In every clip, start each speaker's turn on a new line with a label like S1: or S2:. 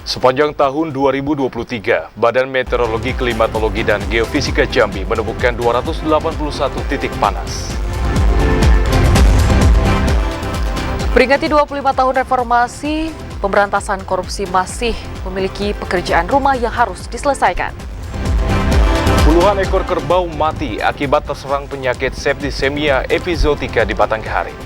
S1: Sepanjang tahun 2023, Badan Meteorologi, Klimatologi, dan Geofisika Jambi menemukan 281 titik panas.
S2: Peringati 25 tahun reformasi, pemberantasan korupsi masih memiliki pekerjaan rumah yang harus diselesaikan.
S1: Puluhan ekor kerbau mati akibat terserang penyakit septisemia epizootika di Batanghari.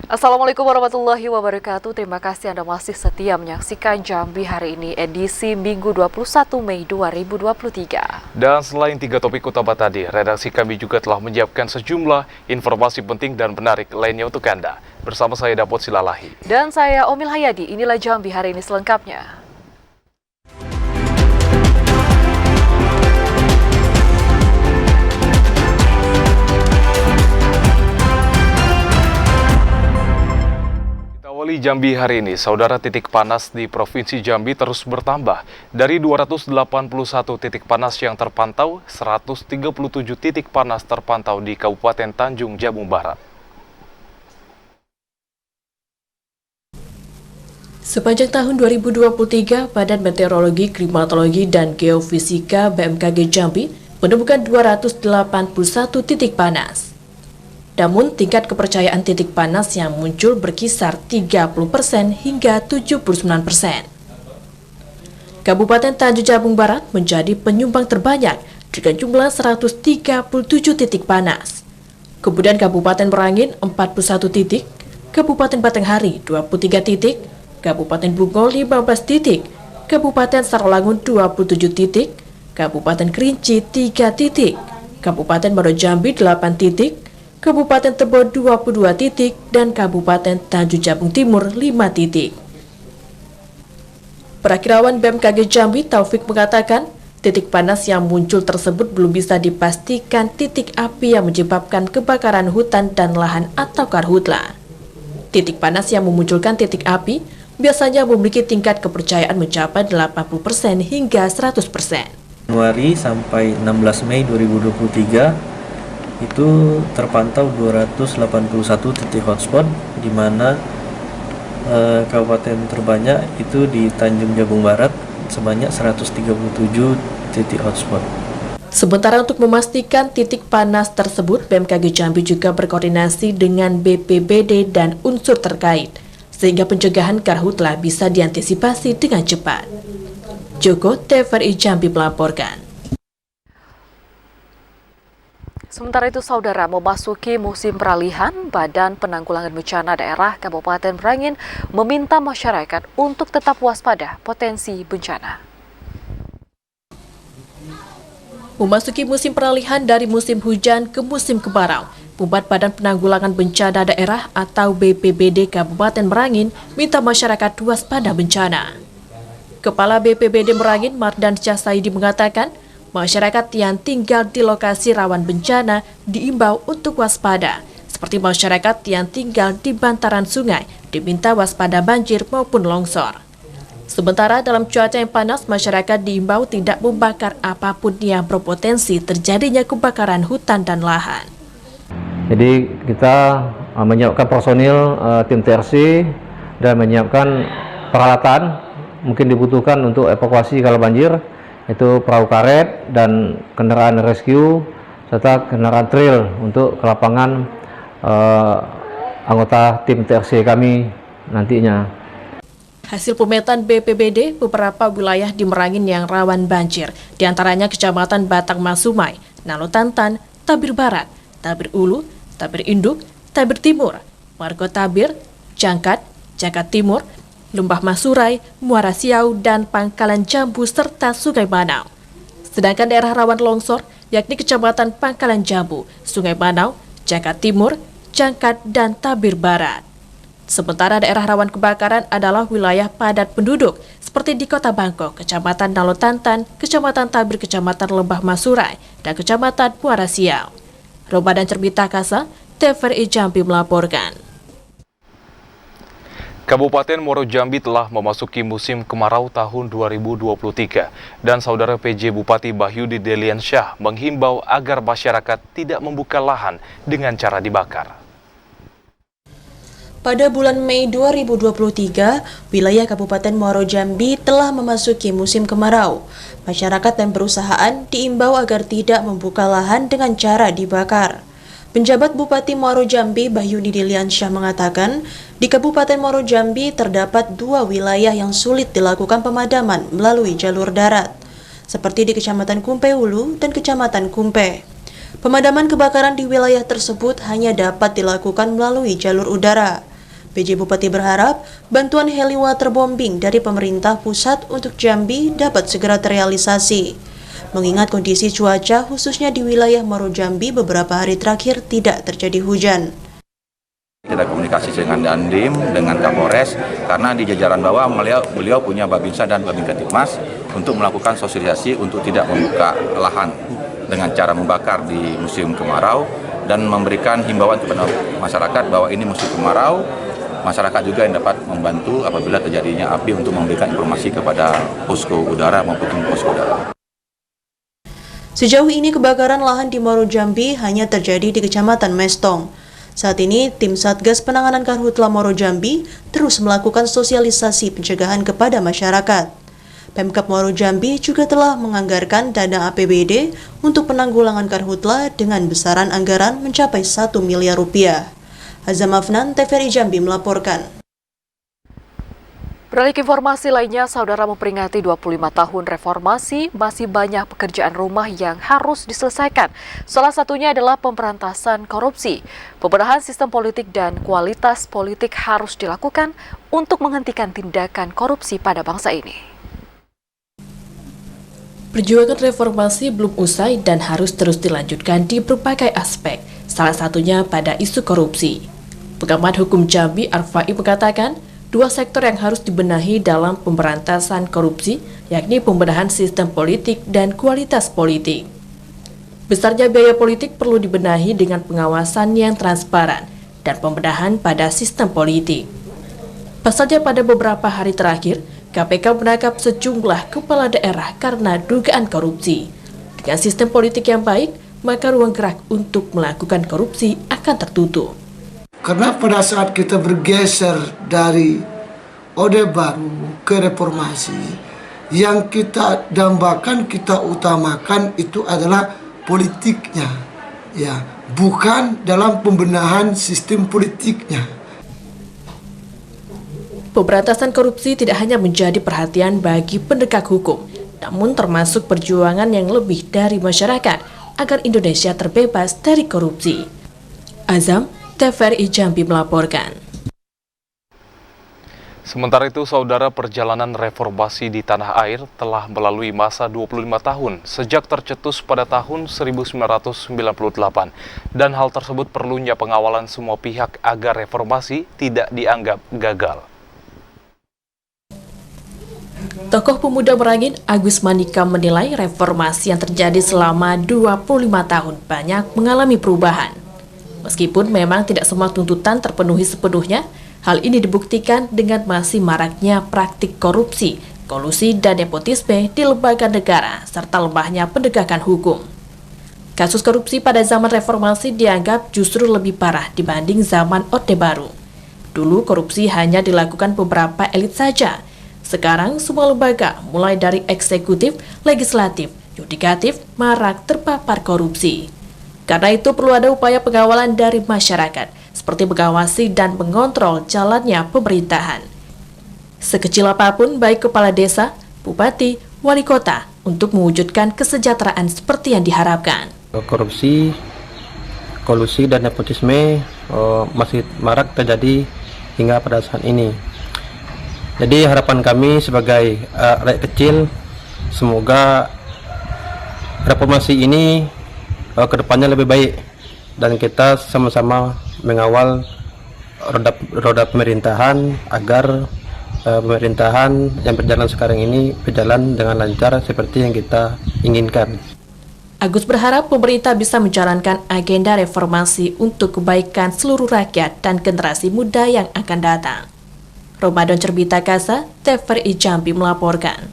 S2: Assalamualaikum warahmatullahi wabarakatuh. Terima kasih Anda masih setia menyaksikan Jambi hari ini edisi Minggu 21 Mei 2023.
S1: Dan selain 3 topik utama tadi, redaksi kami juga telah menyiapkan sejumlah informasi penting dan menarik lainnya untuk Anda. Bersama saya Dapot Silalahi.
S2: Dan saya Omil Hayadi, inilah Jambi hari ini selengkapnya.
S1: Awali Jambi hari ini, saudara, titik panas di Provinsi Jambi terus bertambah. Dari 281 titik panas yang terpantau, 137 titik panas terpantau di Kabupaten Tanjung Jabung Barat.
S3: Sepanjang tahun 2023, Badan Meteorologi, Klimatologi, dan Geofisika BMKG Jambi menemukan 281 titik panas. Namun, tingkat kepercayaan titik panas yang muncul berkisar 30% hingga 79%. Kabupaten Tanjung Jabung Barat menjadi penyumbang terbanyak dengan jumlah 137 titik panas. Kemudian Kabupaten Merangin 41 titik, Kabupaten Batanghari 23 titik, Kabupaten Bungkol 15 titik, Kabupaten Sarawangun 27 titik, Kabupaten Kerinci 3 titik, Kabupaten Muaro Jambi 8 titik, Kabupaten Tebo 22 titik, dan Kabupaten Tanjung Jabung Timur 5 titik. Perakirawan BMKG Jambi Taufik mengatakan, titik panas yang muncul tersebut belum bisa dipastikan titik api yang menyebabkan kebakaran hutan dan lahan atau karhutla. Titik panas yang memunculkan titik api biasanya memiliki tingkat kepercayaan mencapai 80% hingga 100%.
S4: Januari sampai 16 Mei 2023 itu terpantau 281 titik hotspot, di mana kabupaten terbanyak itu di Tanjung Jabung Barat sebanyak 137 titik hotspot.
S3: Sementara untuk memastikan titik panas tersebut, BMKG Jambi juga berkoordinasi dengan BPBD dan unsur terkait, sehingga pencegahan karhutla bisa diantisipasi dengan cepat. Joko, TVRI Jambi melaporkan.
S2: Sementara itu, saudara, memasuki musim peralihan, Badan Penanggulangan Bencana Daerah Kabupaten Merangin meminta masyarakat untuk tetap waspada potensi bencana.
S3: Memasuki musim peralihan dari musim hujan ke musim kemarau, membuat Badan Penanggulangan Bencana Daerah atau BPBD Kabupaten Merangin minta masyarakat waspada bencana. Kepala BPBD Merangin, Mardan Syahsaidi, mengatakan, masyarakat yang tinggal di lokasi rawan bencana diimbau untuk waspada, seperti masyarakat yang tinggal di bantaran sungai diminta waspada banjir maupun longsor. Sementara dalam cuaca yang panas, masyarakat diimbau tidak membakar apapun yang berpotensi terjadinya kebakaran hutan dan lahan.
S5: Jadi kita menyiapkan personil tim TRC dan menyiapkan peralatan mungkin dibutuhkan untuk evakuasi kalau banjir, itu perahu karet dan kendaraan rescue serta kendaraan trail untuk ke lapangan anggota tim TRC kami nantinya.
S3: Hasil pemetaan BPBD, beberapa wilayah di Merangin yang rawan banjir, diantaranya Kecamatan Batang Masumai, Nalotantan, Tabir Barat, Tabir Ulu, Tabir Induk, Tabir Timur, Margo Tabir, Jangkat, Jangkat Timur, Lembah Masurai, Muara Siau, dan Pangkalan Jambu, serta Sungai Banau. Sedangkan daerah rawan longsor, yakni Kecamatan Pangkalan Jambu, Sungai Banau, Jangkat Timur, Jangkat, dan Tabir Barat. Sementara daerah rawan kebakaran adalah wilayah padat penduduk, seperti di Kota Bangkok, Kecamatan Nalotantan, Kecamatan Tabir, Kecamatan Lembah Masurai, dan Kecamatan Muara Siau. Ramadan Cerbita Kasa, TVRI Jambi melaporkan.
S1: Kabupaten Muaro Jambi telah memasuki musim kemarau tahun 2023 dan Saudara PJ Bupati Bahyudi Deliansyah menghimbau agar masyarakat tidak membuka lahan dengan cara dibakar.
S3: Pada bulan Mei 2023, wilayah Kabupaten Muaro Jambi telah memasuki musim kemarau. Masyarakat dan perusahaan diimbau agar tidak membuka lahan dengan cara dibakar. Penjabat Bupati Muaro Jambi Bahyudi Deliansyah mengatakan, di Kabupaten Muaro Jambi terdapat 2 wilayah yang sulit dilakukan pemadaman melalui jalur darat, seperti di Kecamatan Kumpe Hulu dan Kecamatan Kumpe. Pemadaman kebakaran di wilayah tersebut hanya dapat dilakukan melalui jalur udara. PJ Bupati berharap bantuan heli waterbombing dari pemerintah pusat untuk Jambi dapat segera terrealisasi. Mengingat kondisi cuaca khususnya di wilayah Muaro Jambi beberapa hari terakhir tidak terjadi hujan.
S6: Kita komunikasi dengan Dandim, dengan Kapolres, karena di jajaran bawah beliau punya Babinsa dan Babin Kantipmas untuk melakukan sosialisasi untuk tidak membuka lahan dengan cara membakar di musim kemarau dan memberikan himbauan kepada masyarakat bahwa ini musim kemarau. Masyarakat juga yang dapat membantu apabila terjadinya api untuk memberikan informasi kepada posko udara maupun posko udara.
S3: Sejauh ini kebakaran lahan di Muaro Jambi hanya terjadi di Kecamatan Mestong. Saat ini, tim Satgas Penanganan Karhutla Muaro Jambi terus melakukan sosialisasi pencegahan kepada masyarakat. Pemkab Muaro Jambi juga telah menganggarkan dana APBD untuk penanggulangan karhutla dengan besaran anggaran mencapai 1 miliar rupiah. Azam Afnan, TVRI Jambi melaporkan.
S2: Beralih ke informasi lainnya, Saudara memperingati 25 tahun reformasi, masih banyak pekerjaan rumah yang harus diselesaikan. Salah satunya adalah pemberantasan korupsi. Pembenahan sistem politik dan kualitas politik harus dilakukan untuk menghentikan tindakan korupsi pada bangsa ini.
S3: Perjuangan reformasi belum usai dan harus terus dilanjutkan di berbagai aspek, salah satunya pada isu korupsi. Pengamat Hukum Jambi Arfai mengatakan, 2 sektor yang harus dibenahi dalam pemberantasan korupsi, yakni pembenahan sistem politik dan kualitas politik. Besarnya biaya politik perlu dibenahi dengan pengawasan yang transparan dan pembenahan pada sistem politik. Pasalnya pada beberapa hari terakhir, KPK menangkap sejumlah kepala daerah karena dugaan korupsi. Dengan sistem politik yang baik, maka ruang gerak untuk melakukan korupsi akan tertutup.
S7: Karena pada saat kita bergeser dari Orde Baru ke reformasi, yang kita dambakan, kita utamakan itu adalah politiknya, ya, bukan dalam pembenahan sistem politiknya.
S3: Pemberantasan korupsi tidak hanya menjadi perhatian bagi penegak hukum, namun termasuk perjuangan yang lebih dari masyarakat agar Indonesia terbebas dari korupsi. Azam, TVRI Jambi melaporkan.
S1: Sementara itu, Saudara, perjalanan reformasi di tanah air telah melalui masa 25 tahun sejak tercetus pada tahun 1998 dan hal tersebut perlunya pengawalan semua pihak agar reformasi tidak dianggap gagal.
S3: Tokoh pemuda Merangin Agus Manika menilai reformasi yang terjadi selama 25 tahun banyak mengalami perubahan. Meskipun memang tidak semua tuntutan terpenuhi sepenuhnya, hal ini dibuktikan dengan masih maraknya praktik korupsi, kolusi, dan nepotisme di lembaga negara, serta lemahnya penegakan hukum. Kasus korupsi pada zaman reformasi dianggap justru lebih parah dibanding zaman Orde Baru. Dulu korupsi hanya dilakukan beberapa elit saja. Sekarang semua lembaga, mulai dari eksekutif, legislatif, yudikatif, marak terpapar korupsi. Karena itu perlu ada upaya pengawalan dari masyarakat, seperti mengawasi dan mengontrol jalannya pemerintahan. Sekecil apapun baik kepala desa, bupati, wali kota untuk mewujudkan kesejahteraan seperti yang diharapkan.
S8: Korupsi, kolusi, dan nepotisme masih marak terjadi hingga pada saat ini. Jadi harapan kami sebagai rakyat kecil, semoga reformasi ini kedepannya lebih baik dan kita sama-sama mengawal roda pemerintahan agar pemerintahan yang berjalan sekarang ini berjalan dengan lancar seperti yang kita inginkan.
S3: Agus berharap pemerintah bisa menjalankan agenda reformasi untuk kebaikan seluruh rakyat dan generasi muda yang akan datang. Ramadan Cerbita Kasa, TVRI Jambi melaporkan.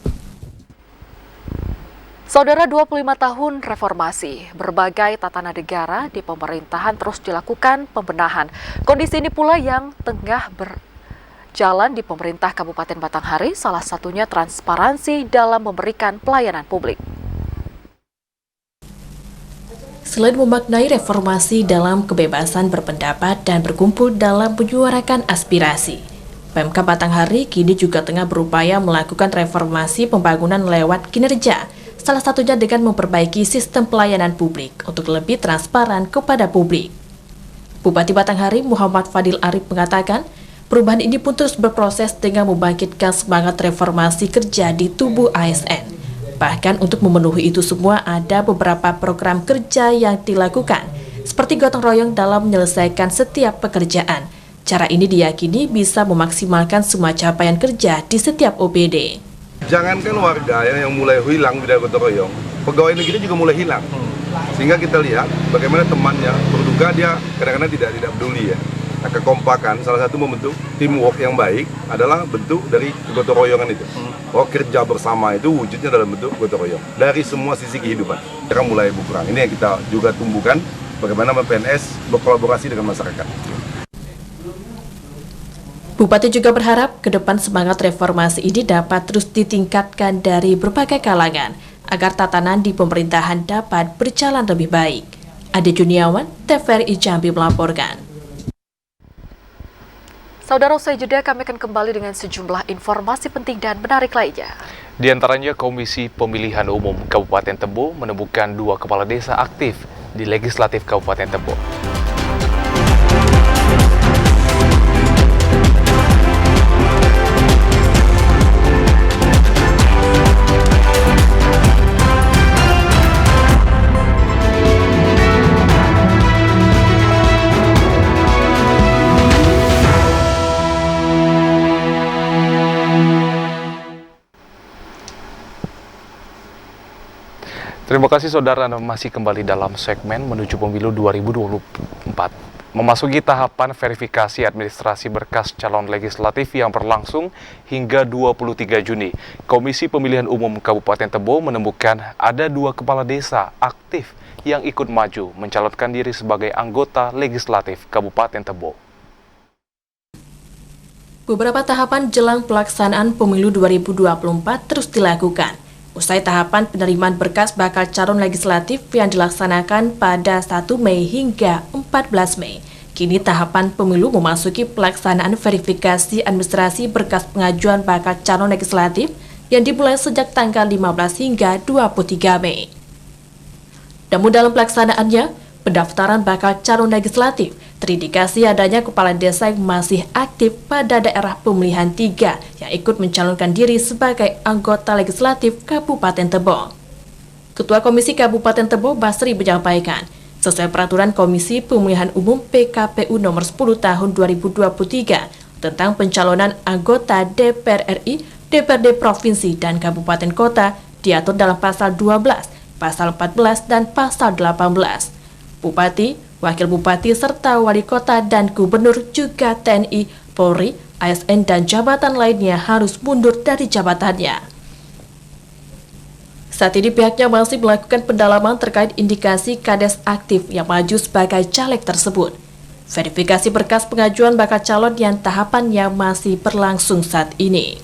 S2: Saudara, 25 tahun reformasi, berbagai tatanan negara di pemerintahan terus dilakukan pembenahan. Kondisi ini pula yang tengah berjalan di pemerintah Kabupaten Batanghari, salah satunya transparansi dalam memberikan pelayanan publik.
S3: Selain memaknai reformasi dalam kebebasan berpendapat dan berkumpul dalam menyuarakan aspirasi, Pemkab Batanghari kini juga tengah berupaya melakukan reformasi pembangunan lewat kinerja, salah satunya dengan memperbaiki sistem pelayanan publik untuk lebih transparan kepada publik. Bupati Batanghari Muhammad Fadil Arif mengatakan, perubahan ini pun terus berproses dengan membangkitkan semangat reformasi kerja di tubuh ASN. Bahkan untuk memenuhi itu semua ada beberapa program kerja yang dilakukan, seperti gotong royong dalam menyelesaikan setiap pekerjaan. Cara ini diyakini bisa memaksimalkan semua capaian kerja di setiap OPD.
S9: Jangankan warga yang mulai hilang di gotong royong, pegawai negeri juga mulai hilang. Sehingga kita lihat bagaimana temannya berduka, dia kadang-kadang tidak peduli ya. Nah, kekompakan salah satu membentuk teamwork yang baik adalah bentuk dari gotong royongan itu. Oh, kerja bersama itu wujudnya dalam bentuk gotong royong dari semua sisi kehidupan. Kita mulai berkurang. Ini yang kita juga tumbuhkan bagaimana PNS berkolaborasi dengan masyarakat.
S3: Bupati juga berharap ke depan semangat reformasi ini dapat terus ditingkatkan dari berbagai kalangan agar tatanan di pemerintahan dapat berjalan lebih baik. Ade Juniawan, TVRI Jambi melaporkan.
S2: Saudara, usai jeda kami akan kembali dengan sejumlah informasi penting dan menarik lainnya.
S1: Di antaranya Komisi Pemilihan Umum Kabupaten Tebo menemukan 2 kepala desa aktif di Legislatif Kabupaten Tebo. Terima kasih saudara, Anda masih kembali dalam segmen menuju pemilu 2024. Memasuki tahapan verifikasi administrasi berkas calon legislatif yang berlangsung hingga 23 Juni, Komisi Pemilihan Umum Kabupaten Tebo menemukan ada 2 kepala desa aktif yang ikut maju mencalonkan diri sebagai anggota legislatif Kabupaten Tebo.
S3: Beberapa tahapan jelang pelaksanaan pemilu 2024 terus dilakukan. Usai tahapan penerimaan berkas bakal calon legislatif yang dilaksanakan pada 1 Mei hingga 14 Mei, kini tahapan pemilu memasuki pelaksanaan verifikasi administrasi berkas pengajuan bakal calon legislatif yang dimulai sejak tanggal 15 hingga 23 Mei. Namun dalam pelaksanaannya, pendaftaran bakal calon legislatif terindikasi adanya kepala desa yang masih aktif pada daerah pemilihan 3 yang ikut mencalonkan diri sebagai anggota legislatif Kabupaten Tebo. Ketua Komisi Kabupaten Tebo Basri menyampaikan, sesuai peraturan Komisi Pemilihan Umum PKPU nomor 10 tahun 2023 tentang pencalonan anggota DPR RI, DPRD Provinsi dan Kabupaten Kota diatur dalam pasal 12, pasal 14 dan pasal 18. Bupati, Wakil Bupati, serta Wali Kota dan Gubernur juga TNI, Polri, ASN, dan jabatan lainnya harus mundur dari jabatannya. Saat ini pihaknya masih melakukan pendalaman terkait indikasi kades aktif yang maju sebagai caleg tersebut. Verifikasi berkas pengajuan bakal calon yang tahapannya masih berlangsung saat ini.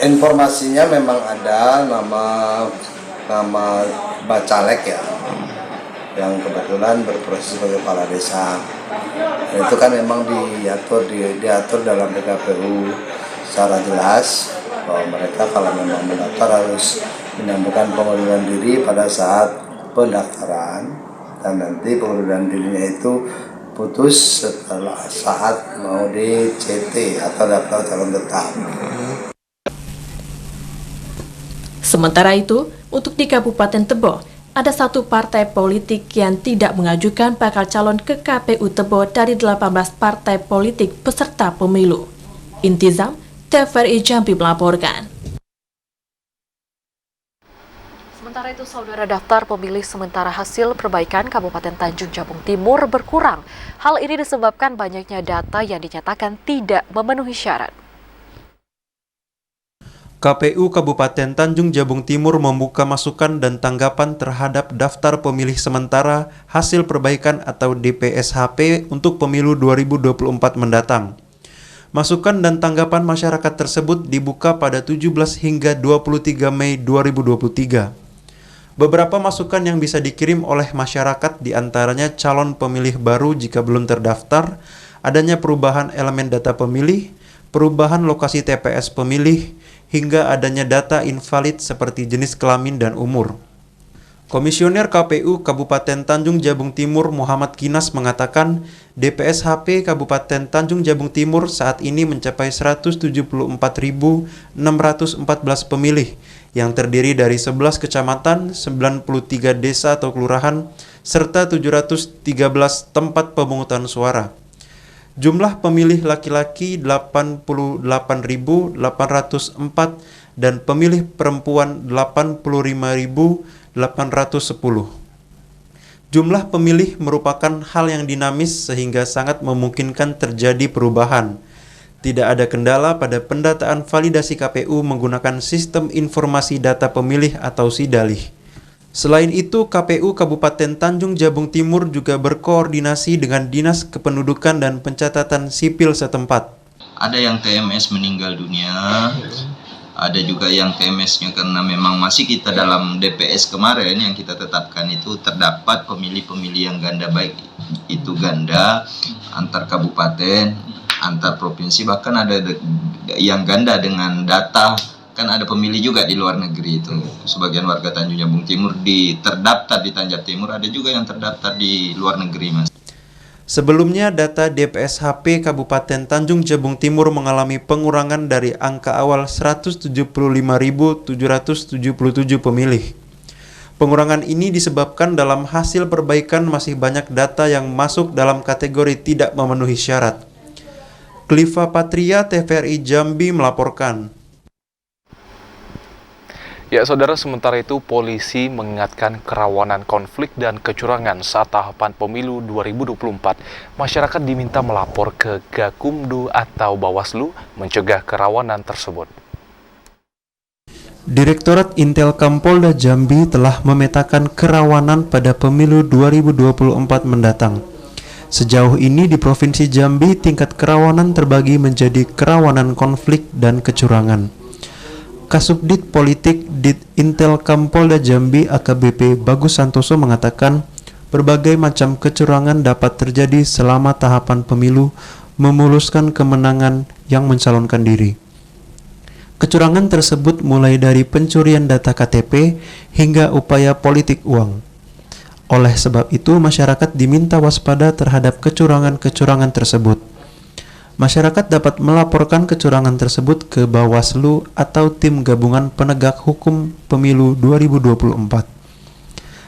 S10: Informasinya memang ada nama bacalek ya, yang kebetulan berproses sebagai kepala desa. Itu kan memang diatur dalam PKPU secara jelas bahwa mereka kalau memang mendaftar harus menyampaikan pengunduran diri pada saat pendaftaran, dan nanti pengunduran dirinya itu putus setelah saat mau di CT atau daftar calon tetap.
S3: Sementara itu, untuk di Kabupaten Tebo, ada 1 partai politik yang tidak mengajukan bakal calon ke KPU Tebo dari 18 partai politik peserta pemilu. Intizam, TVRI Jambi melaporkan.
S2: Sementara itu, saudara, daftar pemilih sementara hasil perbaikan Kabupaten Tanjung Jabung Timur berkurang. Hal ini disebabkan banyaknya data yang dinyatakan tidak memenuhi syarat.
S11: KPU Kabupaten Tanjung Jabung Timur membuka masukan dan tanggapan terhadap daftar pemilih sementara hasil perbaikan atau DPSHP untuk pemilu 2024 mendatang. Masukan dan tanggapan masyarakat tersebut dibuka pada 17 hingga 23 Mei 2023. Beberapa masukan yang bisa dikirim oleh masyarakat diantaranya calon pemilih baru jika belum terdaftar, adanya perubahan elemen data pemilih, perubahan lokasi TPS pemilih, hingga adanya data invalid seperti jenis kelamin dan umur. Komisioner KPU Kabupaten Tanjung Jabung Timur Muhammad Kinas mengatakan DPSHP Kabupaten Tanjung Jabung Timur saat ini mencapai 174.614 pemilih yang terdiri dari 11 kecamatan, 93 desa atau kelurahan, serta 713 tempat pemungutan suara. Jumlah pemilih laki-laki 88.804 dan pemilih perempuan 85.810. Jumlah pemilih merupakan hal yang dinamis sehingga sangat memungkinkan terjadi perubahan. Tidak ada kendala pada pendataan validasi KPU menggunakan Sistem Informasi Data Pemilih atau SIDALIH. Selain itu, KPU Kabupaten Tanjung Jabung Timur juga berkoordinasi dengan Dinas Kependudukan dan Pencatatan Sipil setempat.
S12: Ada yang TMS meninggal dunia, ada juga yang TMS-nya karena memang masih kita dalam DPS kemarin yang kita tetapkan itu terdapat pemilih-pemilih yang ganda, baik itu ganda antar kabupaten, antar provinsi, bahkan ada yang ganda dengan data. Kan ada pemilih juga di luar negeri itu. Sebagian warga Tanjung Jabung Timur terdaftar di Tanjab Timur, ada juga yang terdaftar di luar negeri, Mas.
S11: Sebelumnya, data DPSHP Kabupaten Tanjung Jabung Timur mengalami pengurangan dari angka awal 175.777 pemilih. Pengurangan ini disebabkan dalam hasil perbaikan masih banyak data yang masuk dalam kategori tidak memenuhi syarat. Kliva Patria, TVRI Jambi melaporkan.
S1: Ya, saudara, sementara itu polisi mengingatkan kerawanan konflik dan kecurangan saat tahapan pemilu 2024. Masyarakat diminta melapor ke Gakumdu atau Bawaslu mencegah kerawanan tersebut.
S11: Direktorat Intelkam Polda Jambi telah memetakan kerawanan pada pemilu 2024 mendatang. Sejauh ini di Provinsi Jambi tingkat kerawanan terbagi menjadi kerawanan konflik dan kecurangan. Kasubdit Politik Dit Intelkam Polda Jambi AKBP Bagus Santoso mengatakan berbagai macam kecurangan dapat terjadi selama tahapan pemilu memuluskan kemenangan yang mencalonkan diri. Kecurangan tersebut mulai dari pencurian data KTP hingga upaya politik uang. Oleh sebab itu, masyarakat diminta waspada terhadap kecurangan-kecurangan tersebut. Masyarakat dapat melaporkan kecurangan tersebut ke Bawaslu atau Tim Gabungan Penegak Hukum Pemilu 2024.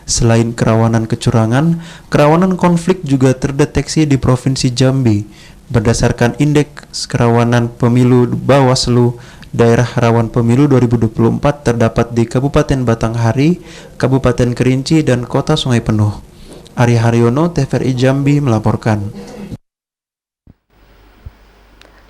S11: Selain kerawanan kecurangan, kerawanan konflik juga terdeteksi di Provinsi Jambi. Berdasarkan Indeks Kerawanan Pemilu Bawaslu, daerah rawan pemilu 2024 terdapat di Kabupaten Batanghari, Kabupaten Kerinci, dan Kota Sungai Penuh. Arya Haryono, TVRI Jambi melaporkan.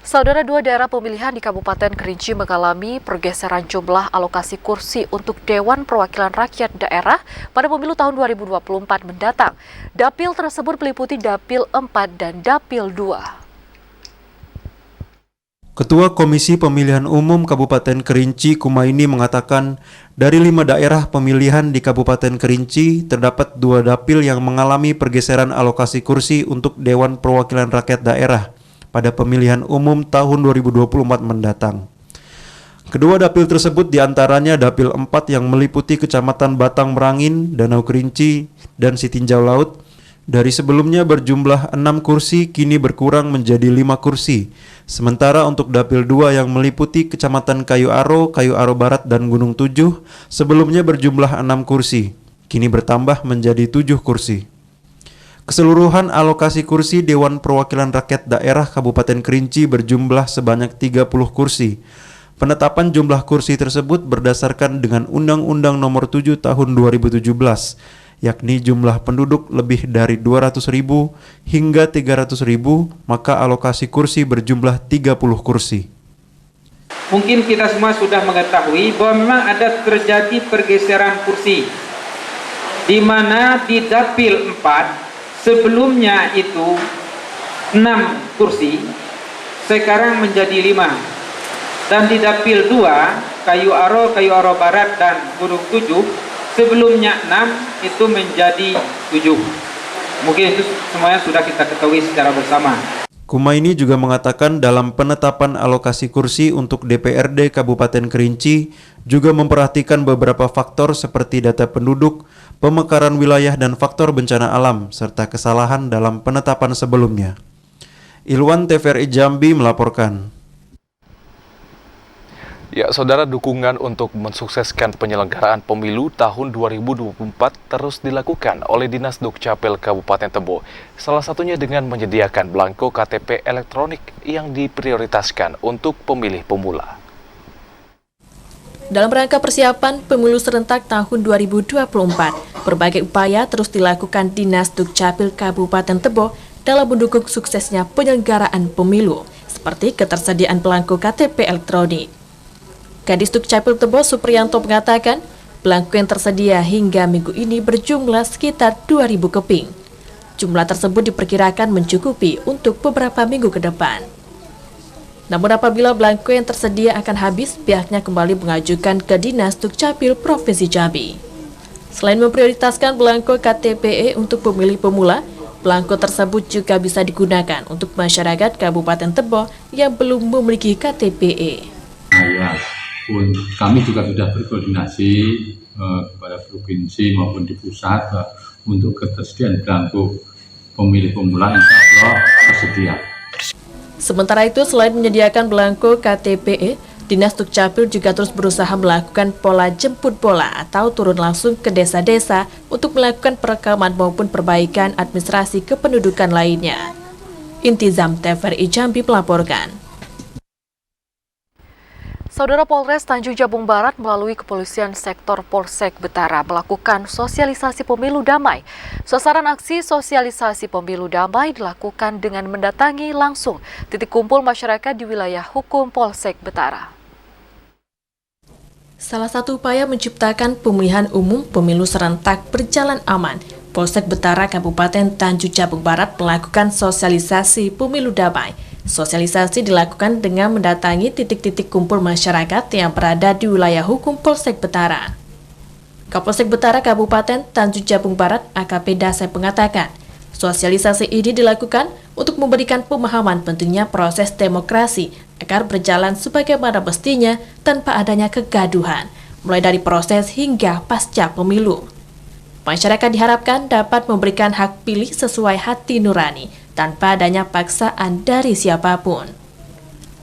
S2: Saudara, dua daerah pemilihan di Kabupaten Kerinci mengalami pergeseran jumlah alokasi kursi untuk Dewan Perwakilan Rakyat Daerah pada pemilu tahun 2024 mendatang. Dapil tersebut meliputi Dapil 4 dan Dapil 2.
S11: Ketua Komisi Pemilihan Umum Kabupaten Kerinci Kumaini mengatakan dari 5 daerah pemilihan di Kabupaten Kerinci terdapat 2 dapil yang mengalami pergeseran alokasi kursi untuk Dewan Perwakilan Rakyat Daerah pada pemilihan umum tahun 2024 mendatang. Kedua dapil tersebut diantaranya Dapil 4 yang meliputi Kecamatan Batang Merangin, Danau Kerinci, dan Sitinjau Laut. Dari sebelumnya berjumlah 6 kursi, kini berkurang menjadi 5 kursi. Sementara untuk Dapil 2 yang meliputi Kecamatan Kayu Aro Barat, dan Gunung Tujuh, sebelumnya berjumlah 6 kursi, kini bertambah menjadi 7 kursi. Keseluruhan alokasi kursi Dewan Perwakilan Rakyat Daerah Kabupaten Kerinci berjumlah sebanyak 30 kursi. Penetapan jumlah kursi tersebut berdasarkan dengan Undang-Undang Nomor 7 Tahun 2017, yakni jumlah penduduk lebih dari 200.000 hingga 300.000, maka alokasi kursi berjumlah 30 kursi.
S13: Mungkin kita semua sudah mengetahui bahwa memang ada terjadi pergeseran kursi, di mana di Dapil 4 sebelumnya itu 6 kursi, sekarang menjadi 5. Dan di Dapil 2, Kayu Aro Barat dan Gunung 7, sebelumnya 6 itu menjadi 7. Mungkin itu semuanya sudah kita ketahui secara bersama.
S11: Kumaini juga mengatakan dalam penetapan alokasi kursi untuk DPRD Kabupaten Kerinci juga memperhatikan beberapa faktor seperti data penduduk, pemekaran wilayah dan faktor bencana alam, serta kesalahan dalam penetapan sebelumnya. Ilwan TVRI Jambi melaporkan.
S1: Ya, saudara, dukungan untuk mensukseskan penyelenggaraan pemilu tahun 2024 terus dilakukan oleh Dinas Dukcapil Kabupaten Tebo. Salah satunya dengan menyediakan belangko KTP elektronik yang diprioritaskan untuk pemilih pemula.
S3: Dalam rangka persiapan pemilu serentak tahun 2024, berbagai upaya terus dilakukan Dinas Dukcapil Kabupaten Tebo dalam mendukung suksesnya penyelenggaraan pemilu, seperti ketersediaan belangko KTP elektronik. Kadis Dukcapil Tebo Supriyanto mengatakan, belangko yang tersedia hingga minggu ini berjumlah sekitar 2.000 keping. Jumlah tersebut diperkirakan mencukupi untuk beberapa minggu ke depan. Namun apabila belangko yang tersedia akan habis, pihaknya kembali mengajukan ke Dinas Dukcapil Provinsi Jambi. Selain memprioritaskan belangko KTPE untuk pemilih pemula, belangko tersebut juga bisa digunakan untuk masyarakat Kabupaten Tebo yang belum memiliki KTPE.
S14: Kami juga sudah berkoordinasi kepada provinsi maupun di pusat untuk ketersediaan belangko pemilih pemula, insya Allah tersedia.
S3: Sementara itu, selain menyediakan belangko KTPE, Dinas Dukcapil juga terus berusaha melakukan pola jemput bola atau turun langsung ke desa-desa untuk melakukan perekaman maupun perbaikan administrasi kependudukan lainnya. Intizam TVRI Jambi melaporkan.
S2: Saudara, Polres Tanjung Jabung Barat melalui Kepolisian Sektor Polsek Betara melakukan sosialisasi pemilu damai. Sasaran aksi sosialisasi pemilu damai dilakukan dengan mendatangi langsung titik kumpul masyarakat di wilayah hukum Polsek Betara.
S3: Salah satu upaya menciptakan pemilihan umum pemilu serentak berjalan aman, Polsek Betara Kabupaten Tanjung Jabung Barat melakukan sosialisasi pemilu damai. Sosialisasi dilakukan dengan mendatangi titik-titik kumpul masyarakat yang berada di wilayah hukum Polsek Betara. Kapolsek Betara Kabupaten Tanjung Jabung Barat AKP Dasep mengatakan, sosialisasi ini dilakukan untuk memberikan pemahaman pentingnya proses demokrasi agar berjalan sebagaimana mestinya tanpa adanya kegaduhan, mulai dari proses hingga pasca pemilu. Masyarakat diharapkan dapat memberikan hak pilih sesuai hati nurani, tanpa adanya paksaan dari siapapun.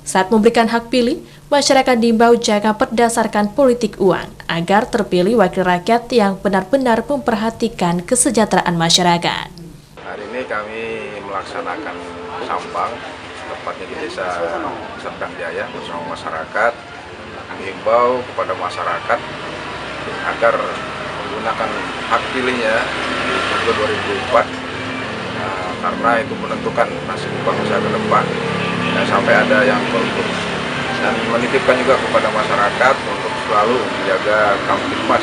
S3: Saat memberikan hak pilih, masyarakat diimbau jangan berdasarkan politik uang, agar terpilih wakil rakyat yang benar-benar memperhatikan kesejahteraan masyarakat.
S9: Hari ini kami melaksanakan sambang, tepatnya di Desa Serdang Jaya bersama masyarakat, mengimbau kepada masyarakat agar menggunakan hak pilihnya di pemilu 2024. Karena itu menentukan nasib bangsa ke depan, sampai ada yang golput. Dan menitipkan juga kepada masyarakat untuk selalu menjaga Kamtibmas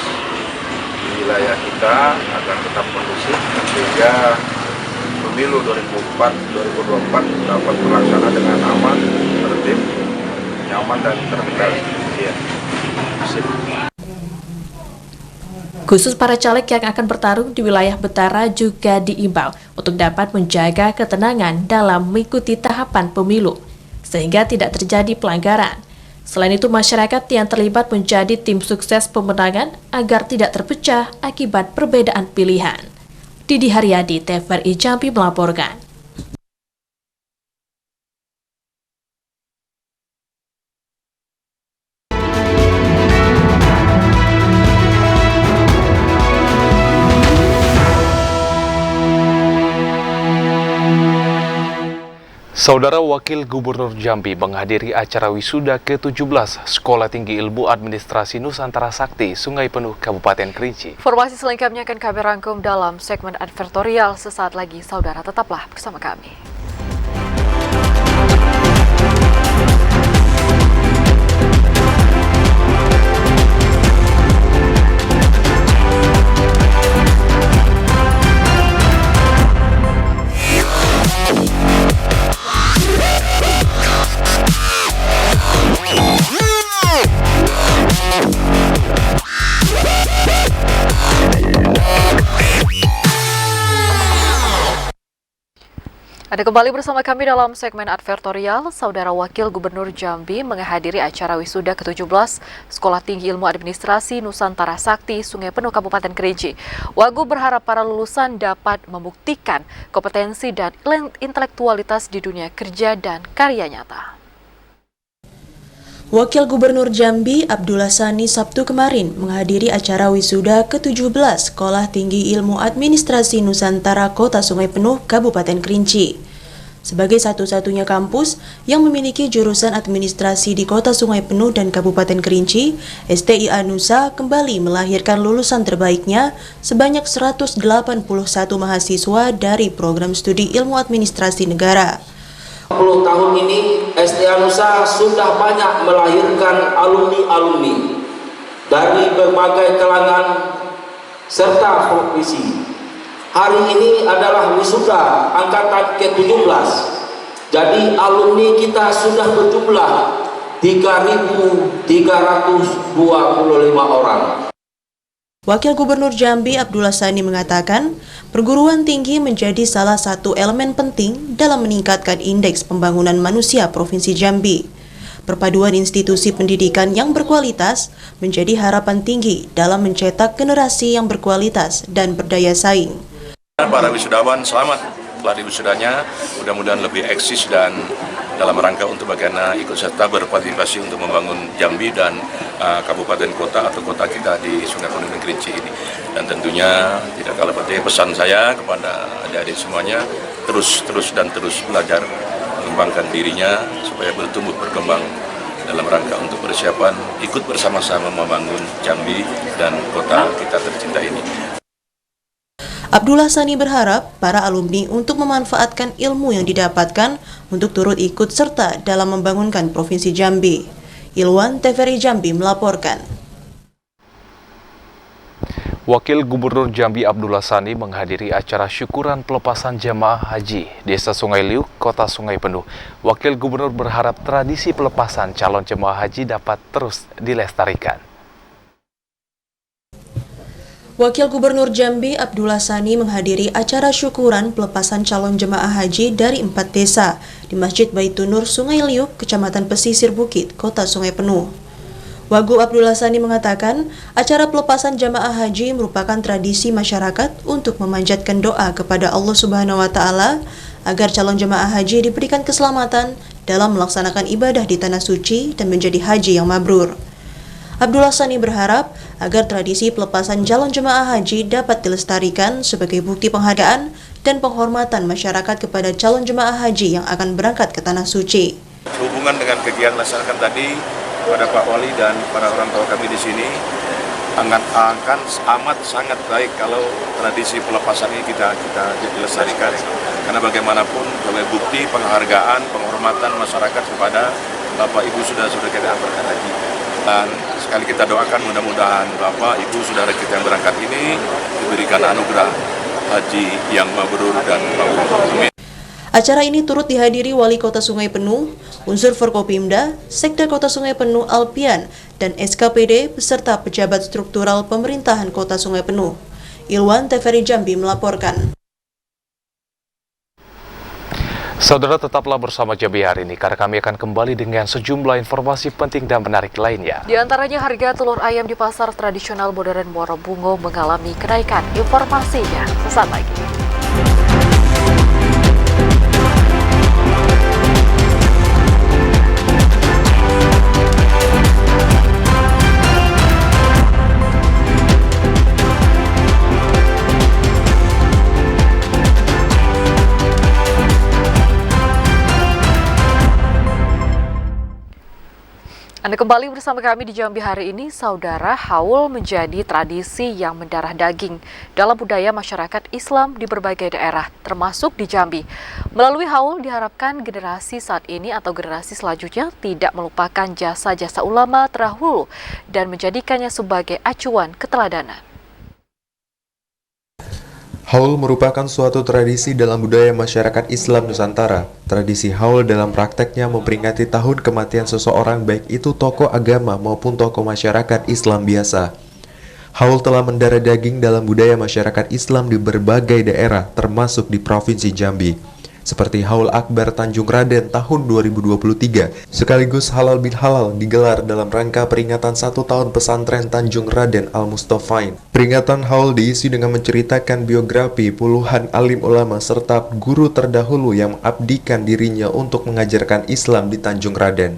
S9: di wilayah kita agar tetap kondusif sehingga pemilu 2024 dapat terlaksana dengan aman, tertib, nyaman dan terkendali. Ya.
S3: Khusus para caleg yang akan bertarung di wilayah Betara juga diimbau untuk dapat menjaga ketenangan dalam mengikuti tahapan pemilu, sehingga tidak terjadi pelanggaran. Selain itu, masyarakat yang terlibat menjadi tim sukses pemenangan agar tidak terpecah akibat perbedaan pilihan. Didi Haryadi, TVRI Jambi melaporkan.
S1: Saudara Wakil Gubernur Jambi menghadiri acara wisuda ke-17 Sekolah Tinggi Ilmu Administrasi Nusantara Sakti, Sungai Penuh, Kabupaten Kerinci.
S2: Informasi selengkapnya akan kami rangkum dalam segmen advertorial sesaat lagi. Saudara, tetaplah bersama kami. Anda kembali bersama kami dalam segmen advertorial. Saudara Wakil Gubernur Jambi menghadiri acara wisuda ke-17 Sekolah Tinggi Ilmu Administrasi Nusantara Sakti, Sungai Penuh, Kabupaten Kerinci. Wagub berharap para lulusan dapat membuktikan kompetensi dan intelektualitas di dunia kerja dan karya nyata.
S3: Wakil Gubernur Jambi Abdullah Sani Sabtu kemarin menghadiri acara wisuda ke-17 Sekolah Tinggi Ilmu Administrasi Nusantara Kota Sungai Penuh, Kabupaten Kerinci. Sebagai satu-satunya kampus yang memiliki jurusan administrasi di Kota Sungai Penuh dan Kabupaten Kerinci, STIA Nusa kembali melahirkan lulusan terbaiknya sebanyak 181 mahasiswa dari program studi ilmu administrasi negara.
S15: 10 tahun ini STIA Nusa sudah banyak melahirkan alumni-alumni dari berbagai kalangan serta profesi. Hari ini adalah wisuda angkatan ke-17. Jadi alumni kita sudah berjumlah 3.325 orang.
S3: Wakil Gubernur Jambi Abdullah Sani mengatakan, perguruan tinggi menjadi salah satu elemen penting dalam meningkatkan indeks pembangunan manusia Provinsi Jambi. Perpaduan institusi pendidikan yang berkualitas menjadi harapan tinggi dalam mencetak generasi yang berkualitas dan berdaya saing.
S6: Para wisudawan selamat telah diwisudanya, mudah-mudahan lebih eksis dan dalam rangka untuk bagaimana ikut serta berpartisipasi untuk membangun Jambi dan kabupaten kota atau kota kita di Sungai Penuh dan Kerinci ini. Dan tentunya tidak kalah penting pesan saya kepada adik-adik semuanya, terus belajar, mengembangkan dirinya supaya bertumbuh berkembang dalam rangka untuk persiapan ikut bersama-sama membangun Jambi dan kota kita tercinta ini.
S3: Abdullah Sani berharap para alumni untuk memanfaatkan ilmu yang didapatkan untuk turut ikut serta dalam membangunkan Provinsi Jambi. Ilwan TVRI Jambi melaporkan.
S1: Wakil Gubernur Jambi Abdullah Sani menghadiri acara syukuran pelepasan jamaah haji Desa Sungai Liuk, Kota Sungai Penuh. Wakil Gubernur berharap tradisi pelepasan calon jemaah haji dapat terus dilestarikan.
S3: Wakil Gubernur Jambi Abdullah Sani menghadiri acara syukuran pelepasan calon jemaah haji dari 4 desa di Masjid Baitunur Sungai Liuk, Kecamatan Pesisir Bukit, Kota Sungai Penuh. Wagub Abdullah Sani mengatakan, acara pelepasan jemaah haji merupakan tradisi masyarakat untuk memanjatkan doa kepada Allah Subhanahu wa Ta'ala agar calon jemaah haji diberikan keselamatan dalam melaksanakan ibadah di tanah suci dan menjadi haji yang mabrur. Abdullah Sani berharap agar tradisi pelepasan calon jemaah haji dapat dilestarikan sebagai bukti penghargaan dan penghormatan masyarakat kepada calon jemaah haji yang akan berangkat ke tanah suci.
S6: Hubungan dengan kegiatan laksanakan tadi kepada Pak Wali dan para orang tua kami di sini akan amat sangat baik kalau tradisi pelepasan ini kita dilestarikan, karena bagaimanapun sebagai bukti penghargaan, penghormatan masyarakat kepada Bapak Ibu saudara kita yang berangkat haji. Dan sekali kita doakan mudah-mudahan Bapak, Ibu, saudara kita yang berangkat ini diberikan anugerah haji yang mabrur dan mabrur. Amin.
S3: Acara ini turut dihadiri Wali Kota Sungai Penuh, unsur Forkopimda, Sekda Kota Sungai Penuh Alpian, dan SKPD beserta pejabat struktural pemerintahan Kota Sungai Penuh. Ilwan TVRI Jambi melaporkan.
S1: Saudara, tetaplah bersama Jambi hari ini karena kami akan kembali dengan sejumlah informasi penting dan menarik lainnya.
S2: Di antaranya harga telur ayam di pasar tradisional modern Muara Bungo mengalami kenaikan. Informasinya sesaat lagi. Anda kembali bersama kami di Jambi hari ini. Saudara, haul menjadi tradisi yang mendarah daging dalam budaya masyarakat Islam di berbagai daerah, termasuk di Jambi. Melalui haul diharapkan generasi saat ini atau generasi selanjutnya tidak melupakan jasa-jasa ulama terdahulu dan menjadikannya sebagai acuan keteladanan.
S11: Haul merupakan suatu tradisi dalam budaya masyarakat Islam Nusantara. Tradisi haul dalam prakteknya memperingati tahun kematian seseorang, baik itu tokoh agama maupun tokoh masyarakat Islam biasa. Haul telah mendarah daging dalam budaya masyarakat Islam di berbagai daerah, termasuk di Provinsi Jambi. Seperti Haul Akbar Tanjung Raden tahun 2023, sekaligus Halal bin Halal digelar dalam rangka peringatan 1 tahun pesantren Tanjung Raden Al-Mustafain. Peringatan haul diisi dengan menceritakan biografi puluhan alim ulama serta guru terdahulu yang mengabdikan dirinya untuk mengajarkan Islam di Tanjung Raden.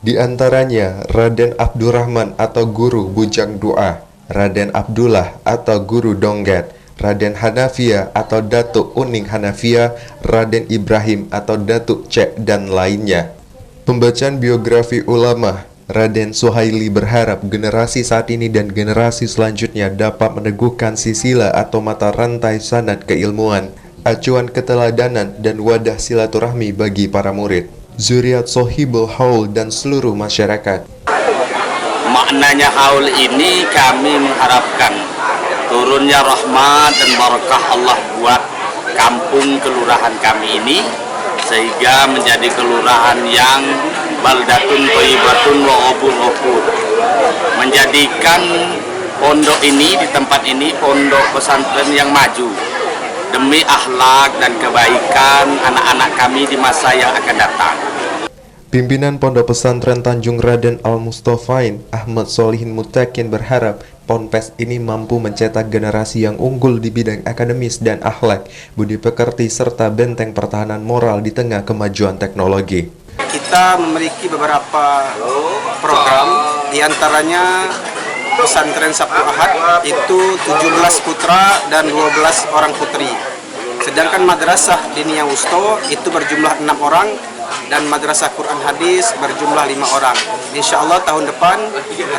S11: Di antaranya Raden Abdurrahman atau guru bujang doa, Raden Abdullah atau guru dongget, Raden Hanafia atau Datuk Uning Hanafia, Raden Ibrahim atau Datuk Cek, dan lainnya. Pembacaan biografi ulama, Raden Suhaili berharap generasi saat ini dan generasi selanjutnya dapat meneguhkan silsilah atau mata rantai sanad keilmuan, acuan keteladanan, dan wadah silaturahmi bagi para murid, zuriat Sohibul Haul, dan seluruh masyarakat.
S16: Maknanya haul ini kami mengharapkan turunnya rahmat dan barakah Allah buat kampung kelurahan kami ini, sehingga menjadi kelurahan yang baldatun thayyibatun wa ghafur ghafur, menjadikan pondok ini di tempat ini pondok pesantren yang maju demi akhlak dan kebaikan anak-anak kami di masa yang akan datang.
S11: Pimpinan Pondok Pesantren Tanjung Raden Al-Mustafain, Ahmad Solihin Mutakin, berharap Ponpes ini mampu mencetak generasi yang unggul di bidang akademis dan akhlak, budi pekerti, serta benteng pertahanan moral di tengah kemajuan teknologi.
S17: Kita memiliki beberapa program, diantaranya pesantren Sabtu Ahad itu 17 putra dan 12 orang putri. Sedangkan madrasah Diniyah Wusto itu berjumlah 6 orang, dan madrasah Quran Hadis berjumlah 5 orang. Insya Allah tahun depan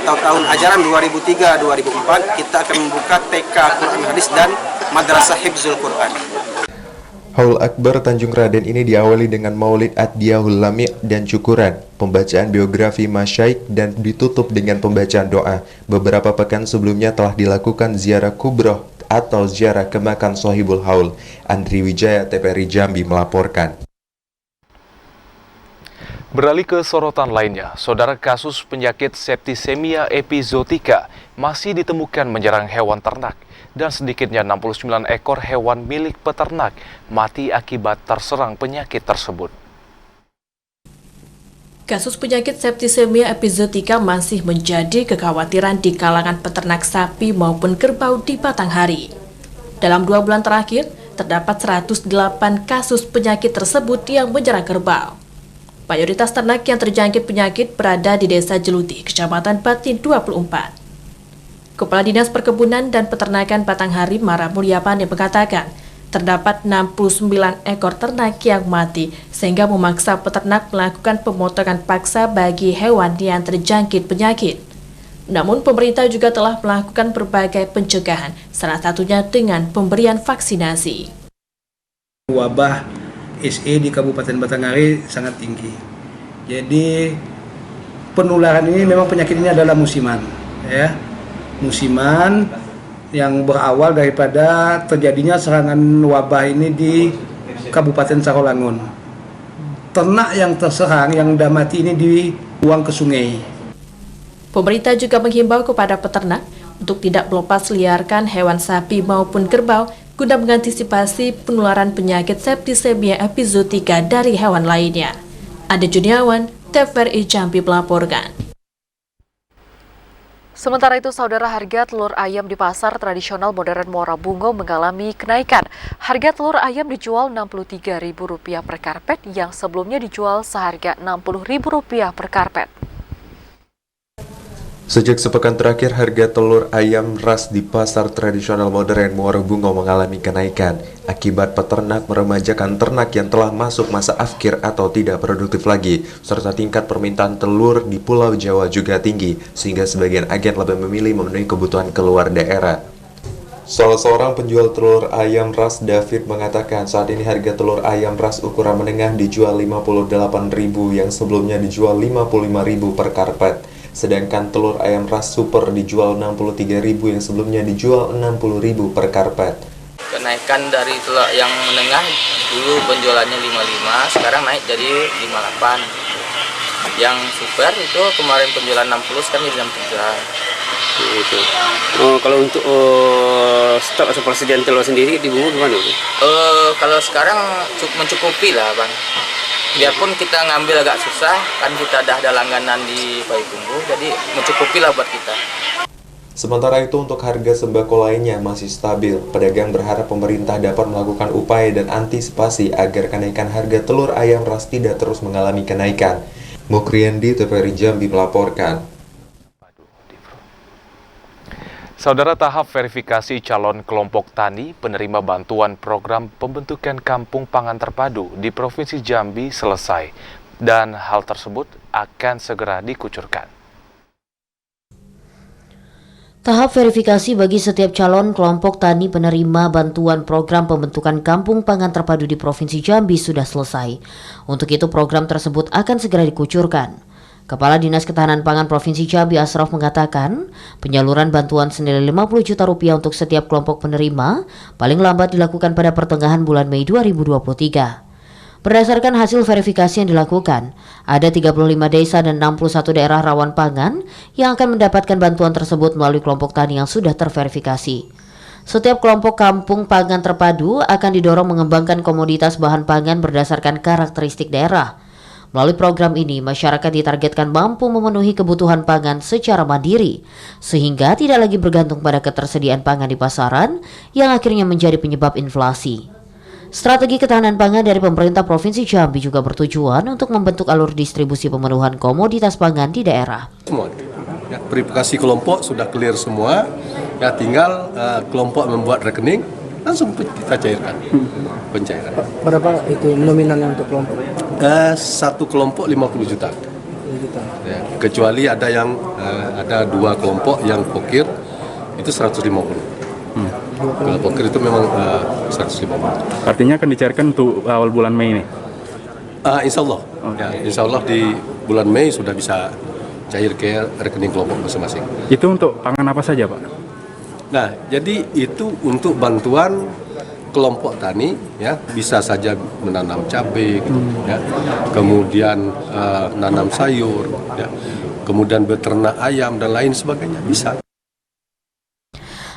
S17: atau tahun ajaran 2003-2004 kita akan membuka TK Quran Hadis dan madrasah Hifzul Quran.
S11: Haul Akbar Tanjung Raden ini diawali dengan maulid ad-diyahul lami' dan syukuran, pembacaan biografi masyaikh, dan ditutup dengan pembacaan doa. Beberapa pekan sebelumnya telah dilakukan ziarah kubroh atau ziarah ke makam Sohibul Haul. Andri Wijaya, TVRI Jambi melaporkan.
S1: Beralih ke sorotan lainnya, saudara, kasus penyakit septisemia epizootica masih ditemukan menyerang hewan ternak dan sedikitnya 69 ekor hewan milik peternak mati akibat terserang penyakit tersebut.
S3: Kasus penyakit septisemia epizootica masih menjadi kekhawatiran di kalangan peternak sapi maupun kerbau di Batanghari. Dalam 2 bulan terakhir, terdapat 108 kasus penyakit tersebut yang menyerang kerbau. Mayoritas ternak yang terjangkit penyakit berada di Desa Jeluti, Kecamatan Batin 24. Kepala Dinas Perkebunan dan Peternakan Batanghari, Mara Mulyapani, mengatakan terdapat 69 ekor ternak yang mati, sehingga memaksa peternak melakukan pemotongan paksa bagi hewan yang terjangkit penyakit. Namun pemerintah juga telah melakukan berbagai pencegahan, salah satunya dengan pemberian vaksinasi.
S17: Wabah SE di Kabupaten Batanghari sangat tinggi. Jadi penularan ini memang penyakit ini adalah musiman, ya. Musiman yang berawal daripada terjadinya serangan wabah ini di Kabupaten Sarolangun. Ternak yang terserang, yang udah mati ini dibuang ke sungai.
S3: Pemerintah juga menghimbau kepada peternak untuk tidak melepas liarkan hewan sapi maupun kerbau guna mengantisipasi penularan penyakit septisemia epizootica dari hewan lainnya. Ade Juniawan, TVRI Jambi melaporkan.
S2: Sementara itu, saudara, harga telur ayam di pasar tradisional modern Muara Bungo mengalami kenaikan. Harga telur ayam dijual Rp63.000 per karpet yang sebelumnya dijual seharga Rp60.000 per karpet.
S11: Sejak sepekan terakhir, harga telur ayam ras di pasar tradisional modern Muara Bungo mengalami kenaikan akibat peternak meremajakan ternak yang telah masuk masa afkir atau tidak produktif lagi, serta tingkat permintaan telur di Pulau Jawa juga tinggi, sehingga sebagian agen lebih memilih memenuhi kebutuhan keluar daerah. Salah seorang penjual telur ayam ras, David, mengatakan saat ini harga telur ayam ras ukuran menengah dijual Rp58.000 yang sebelumnya dijual Rp55.000 per karpet. Sedangkan telur ayam ras super dijual Rp63.000 yang sebelumnya dijual Rp60.000 per karpet.
S18: Kenaikan dari telur yang menengah dulu penjualannya 55, sekarang naik jadi 58. Yang super itu kemarin penjualan 60, sekarang jadi 63.
S19: Gitu. Kalau untuk stok atau persediaan telur sendiri di Bungo gimana?
S18: Kalau sekarang mencukupi lah, Bang. Biarpun kita ngambil agak susah, kan kita ada langganan di Payakumbuh, jadi mencukupi lah buat kita.
S11: Sementara itu untuk harga sembako lainnya masih stabil. Pedagang berharap pemerintah dapat melakukan upaya dan antisipasi agar kenaikan harga telur ayam ras tidak terus mengalami kenaikan. Mukriandi, TVRI Jambi melaporkan.
S1: Saudara, tahap verifikasi calon kelompok tani penerima bantuan program pembentukan kampung pangan terpadu di Provinsi Jambi selesai dan hal tersebut akan segera dikucurkan.
S20: Tahap verifikasi bagi setiap calon kelompok tani penerima bantuan program pembentukan kampung pangan terpadu di Provinsi Jambi sudah selesai. Untuk itu program tersebut akan segera dikucurkan. Kepala Dinas Ketahanan Pangan Provinsi Jambi Asraf mengatakan, penyaluran bantuan senilai Rp50 juta untuk setiap kelompok penerima paling lambat dilakukan pada pertengahan bulan Mei 2023. Berdasarkan hasil verifikasi yang dilakukan, ada 35 desa dan 61 daerah rawan pangan yang akan mendapatkan bantuan tersebut melalui kelompok tani yang sudah terverifikasi. Setiap kelompok kampung pangan terpadu akan didorong mengembangkan komoditas bahan pangan berdasarkan karakteristik daerah. Melalui program ini, masyarakat ditargetkan mampu memenuhi kebutuhan pangan secara mandiri, sehingga tidak lagi bergantung pada ketersediaan pangan di pasaran yang akhirnya menjadi penyebab inflasi. Strategi ketahanan pangan dari pemerintah Provinsi Jambi juga bertujuan untuk membentuk alur distribusi pemenuhan komoditas pangan di daerah.
S21: Semua, ya, verifikasi kelompok sudah clear semua, ya tinggal kelompok membuat rekening, langsung kita cairkan pencairan.
S22: Berapa itu nominalnya untuk kelompok?
S21: Satu kelompok 50 juta. Ya, kecuali ada yang ada dua kelompok yang pokir itu 150. Kalau pokir itu memang 150.
S23: Artinya akan dicairkan untuk awal bulan Mei ini?
S21: Insya Allah. Ya, insya Allah di bulan Mei sudah bisa cair ke rekening kelompok masing-masing.
S23: Itu untuk pangan apa saja, Pak?
S21: Nah, jadi itu untuk bantuan kelompok tani, ya bisa saja menanam cabai, gitu, ya, kemudian nanam sayur, ya, kemudian beternak ayam dan lain sebagainya bisa.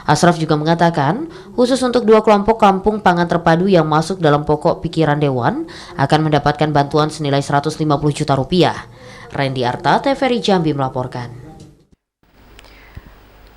S20: Asraf juga mengatakan, khusus untuk dua kelompok kampung pangan terpadu yang masuk dalam pokok pikiran Dewan akan mendapatkan bantuan senilai Rp150 juta. Randy Arta, TVRI Jambi melaporkan.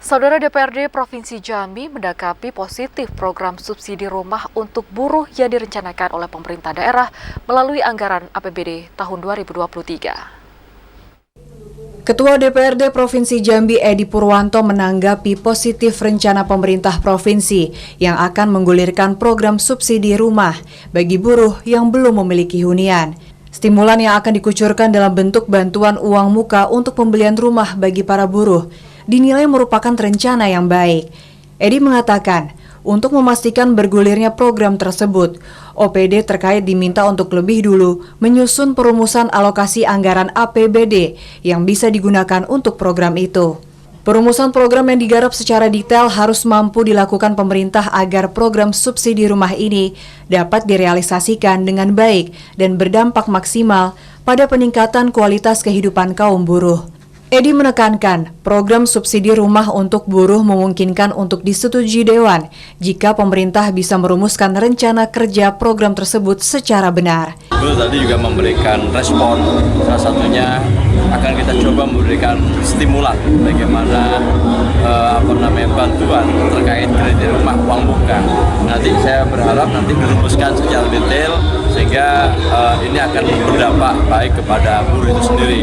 S2: Saudara, DPRD Provinsi Jambi mendakapi positif program subsidi rumah untuk buruh yang direncanakan oleh pemerintah daerah melalui anggaran APBD tahun 2023.
S24: Ketua DPRD Provinsi Jambi Edi Purwanto menanggapi positif rencana pemerintah provinsi yang akan menggulirkan program subsidi rumah bagi buruh yang belum memiliki hunian. Stimulan yang akan dikucurkan dalam bentuk bantuan uang muka untuk pembelian rumah bagi para buruh dinilai merupakan rencana yang baik. Edi mengatakan, untuk memastikan bergulirnya program tersebut, OPD terkait diminta untuk lebih dulu menyusun perumusan alokasi anggaran APBD yang bisa digunakan untuk program itu. Perumusan program yang digarap secara detail harus mampu dilakukan pemerintah agar program subsidi rumah ini dapat direalisasikan dengan baik dan berdampak maksimal pada peningkatan kualitas kehidupan kaum buruh. Edi menekankan, program subsidi rumah untuk buruh memungkinkan untuk disetujui Dewan jika pemerintah bisa merumuskan rencana kerja program tersebut secara benar.
S25: Tadi juga memberikan respon, salah satunya akan kita coba memberikan stimulan bagaimana bantuan terkait kredit rumah uang muka. Nanti saya berharap nanti dirumuskan secara detail sehingga ini akan berdampak baik kepada buruh itu sendiri.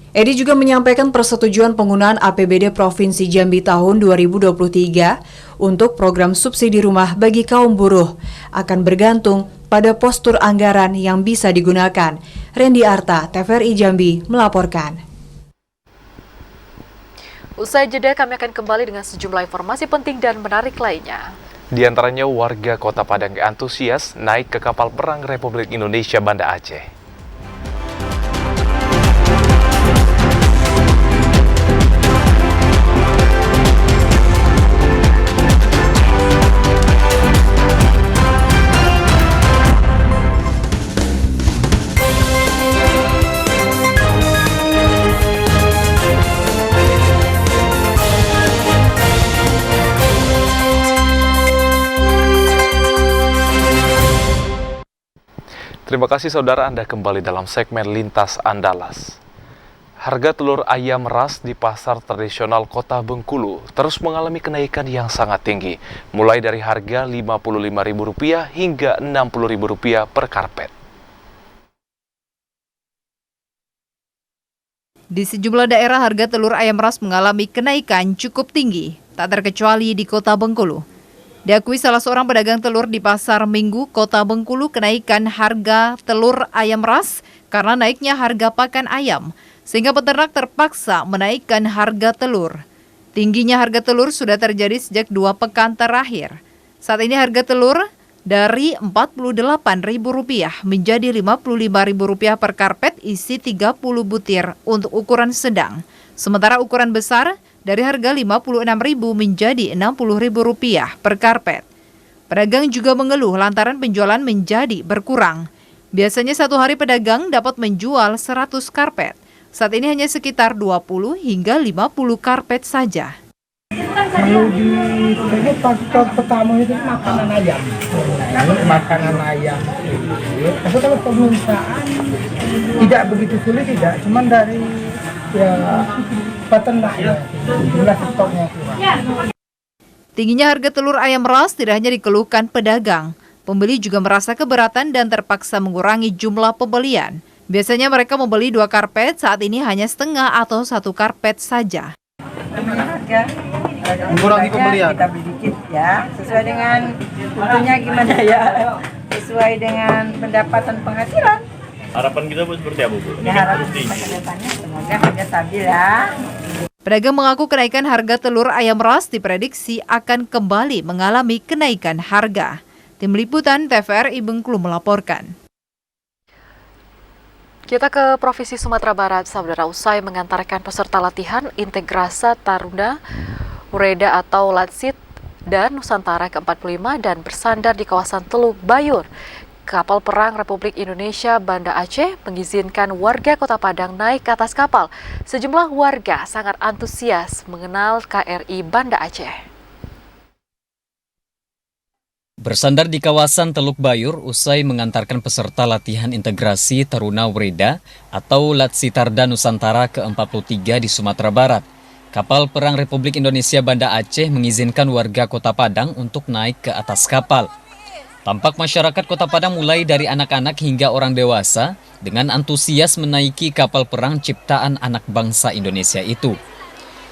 S24: Edi juga menyampaikan persetujuan penggunaan APBD Provinsi Jambi tahun 2023 untuk program subsidi rumah bagi kaum buruh akan bergantung pada postur anggaran yang bisa digunakan. Randy Arta, TVRI Jambi, melaporkan.
S2: Usai jeda, kami akan kembali dengan sejumlah informasi penting dan menarik lainnya.
S1: Di antaranya warga Kota Padang antusias naik ke kapal perang Republik Indonesia Banda Aceh. Terima kasih saudara, Anda kembali dalam segmen Lintas Andalas. Harga telur ayam ras di pasar tradisional Kota Bengkulu terus mengalami kenaikan yang sangat tinggi, mulai dari harga Rp55.000 hingga Rp60.000 per karpet.
S4: Di sejumlah daerah harga telur ayam ras mengalami kenaikan cukup tinggi, tak terkecuali di Kota Bengkulu. Diakui salah seorang pedagang telur di Pasar Minggu, Kota Bengkulu, kenaikan harga telur ayam ras karena naiknya harga pakan ayam, sehingga peternak terpaksa menaikkan harga telur. Tingginya harga telur sudah terjadi sejak 2 pekan terakhir. Saat ini harga telur dari Rp48.000 menjadi Rp55.000 per karpet isi 30 butir untuk ukuran sedang. Sementara ukuran besar dari harga Rp56.000 menjadi Rp60.000 per karpet. Pedagang juga mengeluh lantaran penjualan menjadi berkurang. Biasanya satu hari pedagang dapat menjual 100 karpet. Saat ini hanya sekitar 20 hingga 50 karpet saja.
S5: Kalau di pertama itu makanan ayam. Makanan ayam. Tapi kalau permintaan tidak begitu sulit, tidak. Cuman dari peternak ya, jumlah stoknya kurang.
S4: Tingginya harga telur ayam ras tidak hanya dikeluhkan pedagang. Pembeli juga merasa keberatan dan terpaksa mengurangi jumlah pembelian. Biasanya mereka membeli 2 karpet, saat ini hanya setengah atau 1 karpet saja.
S5: Mengurangi pembelian.
S7: Kita beli dikit ya, sesuai dengan tentunya gimana ya, sesuai dengan pendapatan penghasilan.
S8: Harapan kita seperti apa, Bu?
S7: Ya, harapan kedepannya semoga harga stabil ya.
S4: Pedagang mengaku kenaikan harga telur ayam ras diprediksi akan kembali mengalami kenaikan harga. Tim Liputan TVRI Bengkulu melaporkan.
S2: Kita ke Provinsi Sumatera Barat, saudara. Usai mengantarkan peserta latihan Integrasa Taruna Ureda atau Latsit dan Nusantara ke-45 dan bersandar di kawasan Teluk Bayur, kapal perang Republik Indonesia Banda Aceh mengizinkan warga Kota Padang naik ke atas kapal. Sejumlah warga sangat antusias mengenal KRI Banda Aceh.
S10: Bersandar di kawasan Teluk Bayur usai mengantarkan peserta latihan integrasi Taruna Ureda atau Latsitarda Nusantara ke-43 di Sumatera Barat, kapal perang Republik Indonesia Banda Aceh mengizinkan warga Kota Padang untuk naik ke atas kapal. Tampak masyarakat Kota Padang mulai dari anak-anak hingga orang dewasa dengan antusias menaiki kapal perang ciptaan anak bangsa Indonesia itu.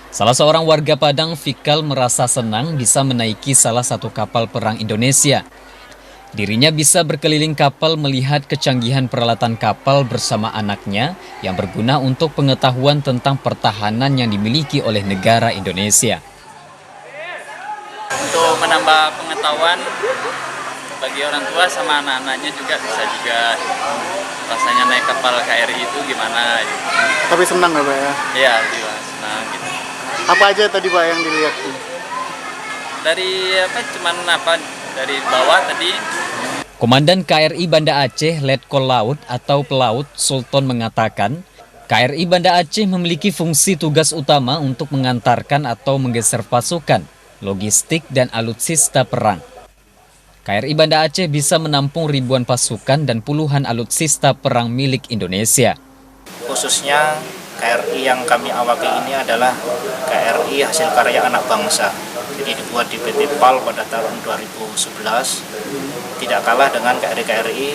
S10: Salah seorang warga Padang, Fikal, merasa senang bisa menaiki salah satu kapal perang Indonesia. Dirinya bisa berkeliling kapal melihat kecanggihan peralatan kapal bersama anaknya yang berguna untuk pengetahuan tentang pertahanan yang dimiliki oleh negara Indonesia.
S26: Untuk menambah pengetahuan bagi orang tua sama anak-anaknya juga bisa juga rasanya naik kapal KRI itu gimana.
S27: Tapi senang ya Pak ya?
S26: Iya, senang gitu.
S27: Apa aja tadi Pak yang dilihat?
S26: Dari dari bawah tadi.
S10: Komandan KRI Banda Aceh Letkol Laut atau Pelaut Sultan mengatakan, KRI Banda Aceh memiliki fungsi tugas utama untuk mengantarkan atau menggeser pasukan, logistik dan alutsista perang. KRI Banda Aceh bisa menampung ribuan pasukan dan puluhan alutsista perang milik Indonesia.
S28: Khususnya KRI yang kami awaki ini adalah KRI hasil karya anak bangsa. Jadi dibuat di PT PAL pada tahun 2011. Tidak kalah dengan KRI-KRI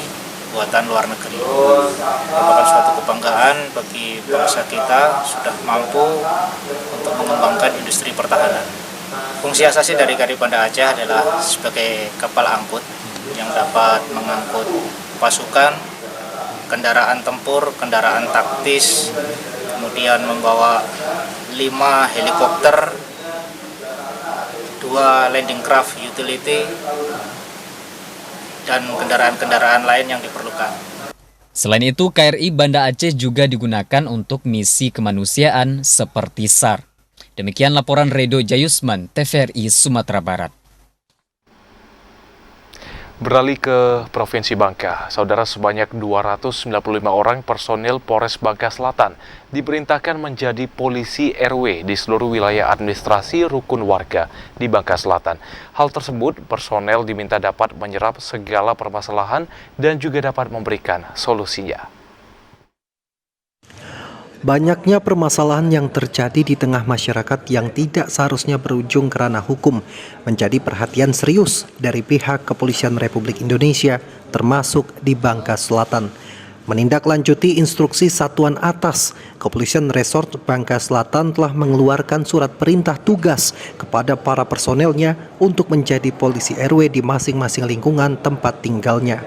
S28: buatan luar negeri. Merupakan suatu kebanggaan bagi bangsa kita sudah mampu untuk mengembangkan industri pertahanan. Fungsi asasi dari KRI Banda Aceh adalah sebagai kapal angkut yang dapat mengangkut pasukan, kendaraan tempur, kendaraan taktis, kemudian membawa 5 helikopter, 2 landing craft utility, dan kendaraan-kendaraan lain yang diperlukan.
S10: Selain itu, KRI Banda Aceh juga digunakan untuk misi kemanusiaan seperti SAR. Demikian laporan Redo Jayusman, TVRI Sumatera Barat.
S1: Beralih ke Provinsi Bangka, saudara, sebanyak 295 orang personil Polres Bangka Selatan diperintahkan menjadi polisi RW di seluruh wilayah administrasi rukun warga di Bangka Selatan. Hal tersebut, personel diminta dapat menyerap segala permasalahan dan juga dapat memberikan solusinya.
S6: Banyaknya permasalahan yang terjadi di tengah masyarakat yang tidak seharusnya berujung kerana hukum menjadi perhatian serius dari pihak Kepolisian Republik Indonesia, termasuk di Bangka Selatan. Menindaklanjuti instruksi Satuan Atas, Kepolisian Resort Bangka Selatan telah mengeluarkan surat perintah tugas kepada para personelnya untuk menjadi polisi RW di masing-masing lingkungan tempat tinggalnya.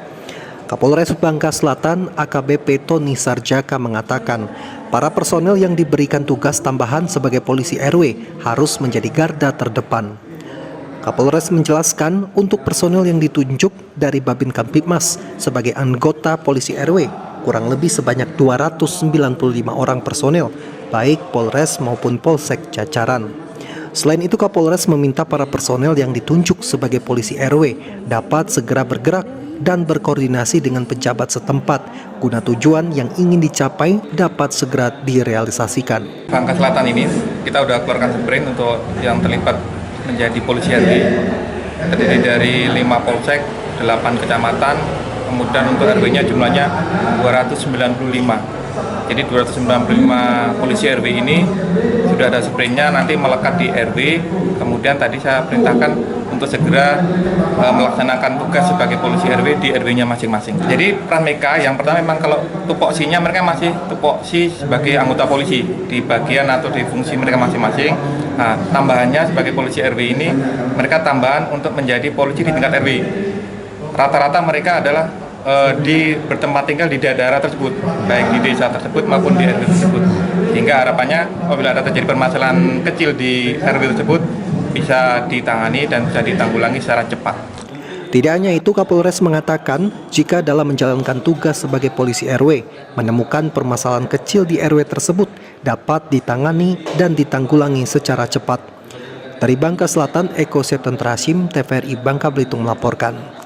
S6: Kapolres Bangka Selatan AKBP Tony Sarjaka mengatakan, para personel yang diberikan tugas tambahan sebagai polisi RW harus menjadi garda terdepan. Kapolres menjelaskan untuk personel yang ditunjuk dari Babin Kamtibmas sebagai anggota polisi RW, kurang lebih sebanyak 295 orang personel, baik Polres maupun Polsek jajaran. Selain itu, Kapolres meminta para personel yang ditunjuk sebagai polisi RW dapat segera bergerak dan berkoordinasi dengan pejabat setempat guna tujuan yang ingin dicapai dapat segera direalisasikan.
S9: Bangka Selatan ini kita sudah keluarkan sprint untuk yang terlibat menjadi polisi RW, terdiri dari 5 polsek, 8 kecamatan, kemudian untuk RW-nya jumlahnya 295. Jadi 295 polisi RW ini sudah ada sprintnya, nanti melekat di RW. Kemudian tadi saya perintahkan untuk segera melaksanakan tugas sebagai polisi RW di RW-nya masing-masing. Jadi peran mereka yang pertama memang kalau tupoksinya mereka masih tupoksi sebagai anggota polisi di bagian atau di fungsi mereka masing-masing. Nah, tambahannya sebagai polisi RW ini mereka tambahan untuk menjadi polisi di tingkat RW. Rata-rata mereka adalah bertempat tinggal di daerah tersebut, baik di desa tersebut maupun di RW tersebut. Sehingga harapannya apabila ada terjadi permasalahan kecil di RW tersebut bisa ditangani dan bisa ditanggulangi secara cepat.
S6: Tidak hanya itu, Kapolres mengatakan jika dalam menjalankan tugas sebagai polisi RW menemukan permasalahan kecil di RW tersebut dapat ditangani dan ditanggulangi secara cepat. Dari Bangka Selatan, Eko Septentra Hashim, TVRI Bangka Belitung melaporkan.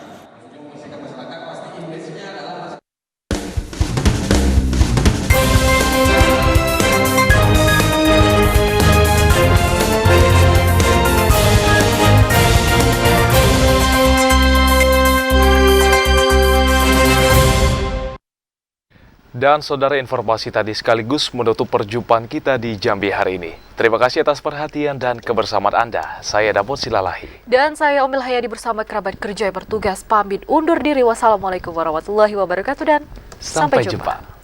S1: Dan saudara, informasi tadi sekaligus menutup perjumpaan kita di Jambi hari ini. Terima kasih atas perhatian dan kebersamaan Anda. Saya Dapot Silalahi.
S2: Dan saya Omil Hayadi bersama kerabat kerja yang bertugas pamit undur diri. Wassalamualaikum warahmatullahi wabarakatuh dan sampai jumpa.